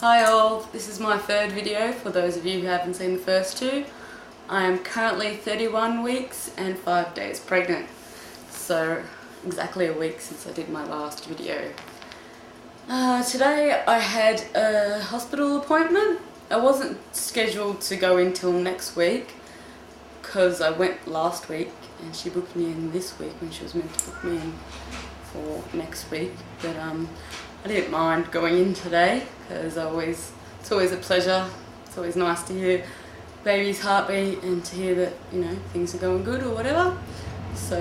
Hi all, this is my third video for those of you who haven't seen the first two. I am currently 31 weeks and 5 days pregnant, so exactly a week since I did my last video. Today I had a hospital appointment. I wasn't scheduled to go in till next week because I went last week and she booked me in this week when she was meant to book me in for next week, but I didn't mind going in today because it's always a pleasure. It's always nice to hear baby's heartbeat and to hear that, you know, things are going good or whatever. So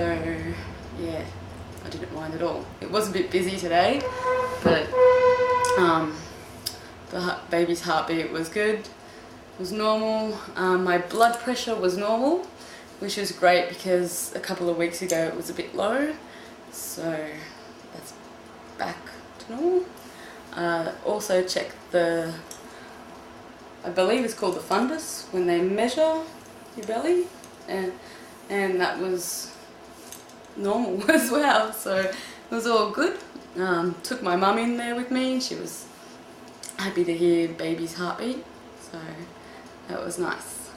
yeah, I didn't mind at all. It was a bit busy today, but the baby's heartbeat was good. It was normal. My blood pressure was normal, which was great because a couple of weeks ago it was a bit low. So that's back to normal. Also checked the, I believe it's called the fundus, when they measure your belly, and that was normal as well, so it was all good. Took my mum in there with me. She was happy to hear baby's heartbeat, so that was nice.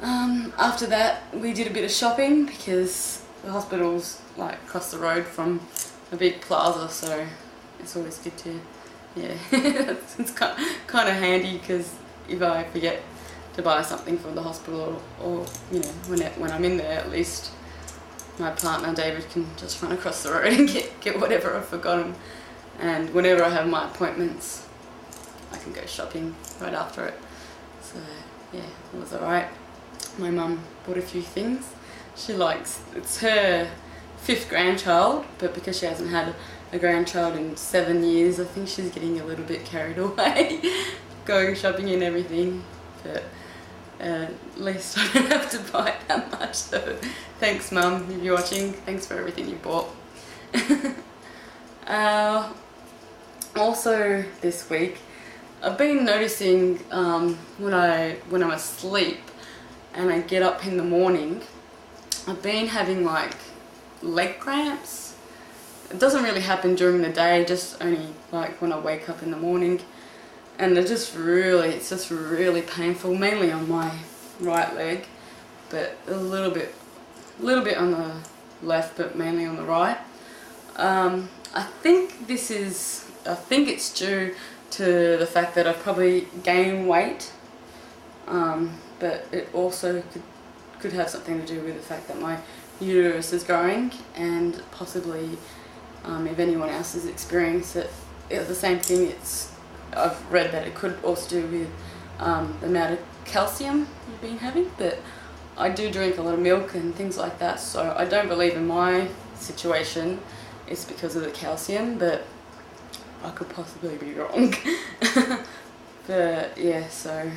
After that we did a bit of shopping because the hospital's like across the road from a big plaza, so it's always good to, yeah, it's kind of handy because if I forget to buy something from the hospital or you know, when I'm in there, at least my partner David can just run across the road and get whatever I've forgotten. And whenever I have my appointments, I can go shopping right after it. So yeah, it was alright. My mum bought a few things. She likes, it's her 5th grandchild, but because she hasn't had a grandchild in 7 years, I think she's getting a little bit carried away going shopping and everything, but at least I don't have to buy that much, so thanks Mum, if you're watching, thanks for everything you bought. Also this week I've been noticing when I'm asleep and I get up in the morning, I've been having like leg cramps. It doesn't really happen during the day, just only like when I wake up in the morning, and it's just really painful, mainly on my right leg, but a little bit on the left, but mainly on the right. I think it's due to the fact that I've probably gained weight, but it also could have something to do with the fact that my uterus is growing, and possibly if anyone else has experienced it, the same thing. I've read that it could also do with the amount of calcium you've been having, but I do drink a lot of milk and things like that, so I don't believe in my situation it's because of the calcium, but I could possibly be wrong. But yeah, so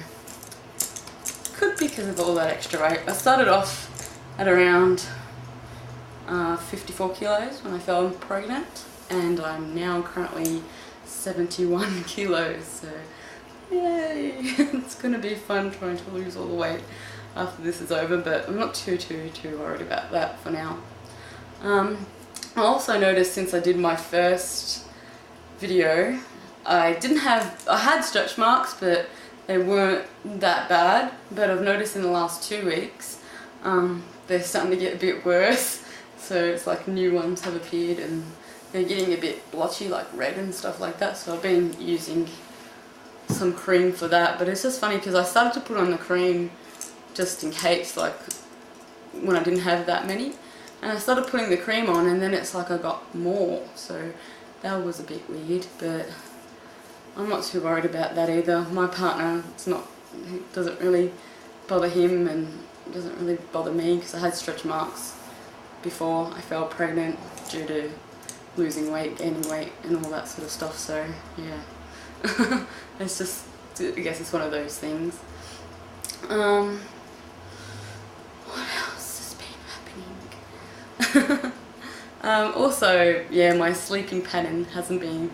could be because of all that extra weight. I started off at around 54 kilos when I fell pregnant, and I'm now currently 71 kilos, so yay. It's going to be fun trying to lose all the weight after this is over, but I'm not too worried about that for now. I also noticed since I did my first video, I had stretch marks, but they weren't that bad, but I've noticed in the last 2 weeks they're starting to get a bit worse, so it's like new ones have appeared and they're getting a bit blotchy, like red and stuff like that, so I've been using some cream for that. But it's just funny because I started to put on the cream just in case, like when I didn't have that many, and I started putting the cream on and then it's like I got more, so that was a bit weird, but I'm not too worried about that either. My partner, it doesn't really bother him, and it doesn't really bother me because I had stretch marks before I fell pregnant due to losing weight, gaining weight and all that sort of stuff, so yeah. It's just, I guess it's one of those things. What else has been happening? Also, yeah, my sleeping pattern hasn't been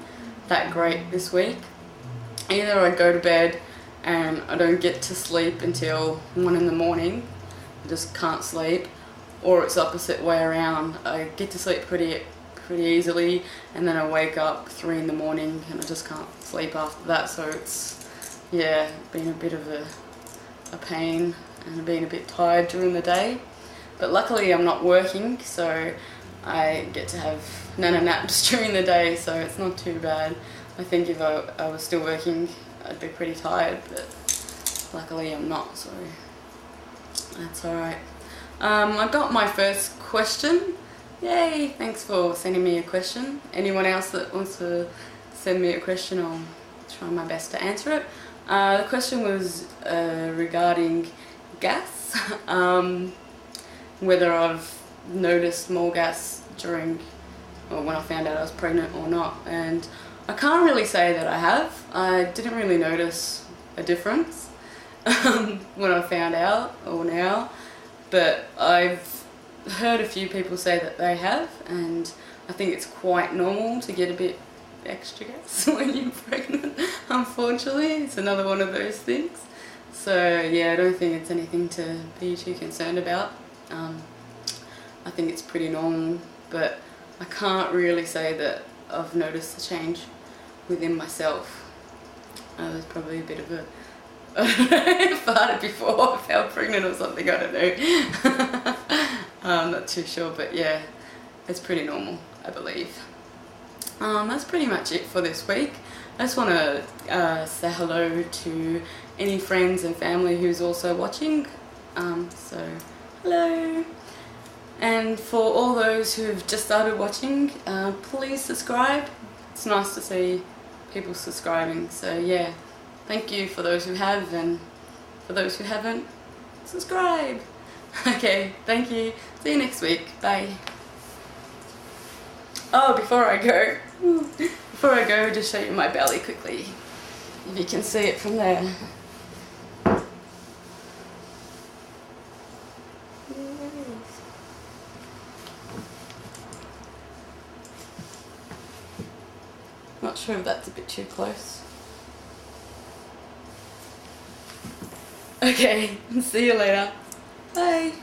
that great this week. Either I go to bed and I don't get to sleep until 1 in the morning, I just can't sleep, or it's the opposite way around. I get to sleep pretty pretty easily, and then I wake up 3 in the morning and I just can't sleep after that. So it's, yeah, been a bit of a pain, and I've been a bit tired during the day. But luckily I'm not working, so I get to have nana naps during the day, so it's not too bad. I think if I was still working, I'd be pretty tired, but luckily I'm not, so that's alright. I got my first question. Yay! Thanks for sending me a question. Anyone else that wants to send me a question, I'll try my best to answer it. The question was regarding gas, whether I've noticed more gas during, or when I found out I was pregnant or not, and I can't really say that I have. I didn't really notice a difference when I found out or now, but I've heard a few people say that they have, and I think it's quite normal to get a bit extra gas when you're pregnant. Unfortunately, it's another one of those things. So yeah, I don't think it's anything to be too concerned about. I think it's pretty normal, but I can't really say that I've noticed a change within myself. I was probably a bit of a farted before I felt pregnant or something, I don't know. I'm not too sure, but yeah, it's pretty normal, I believe. That's pretty much it for this week. I just want to say hello to any friends and family who's also watching. So hello. And for all those who've just started watching, please subscribe. It's nice to see people subscribing. So yeah, thank you for those who have, and for those who haven't, subscribe. Okay, thank you. See you next week. Bye. Oh, before I go, just show you my belly quickly, if you can see it from there. Not sure if that's a bit too close. Okay, see you later. Bye.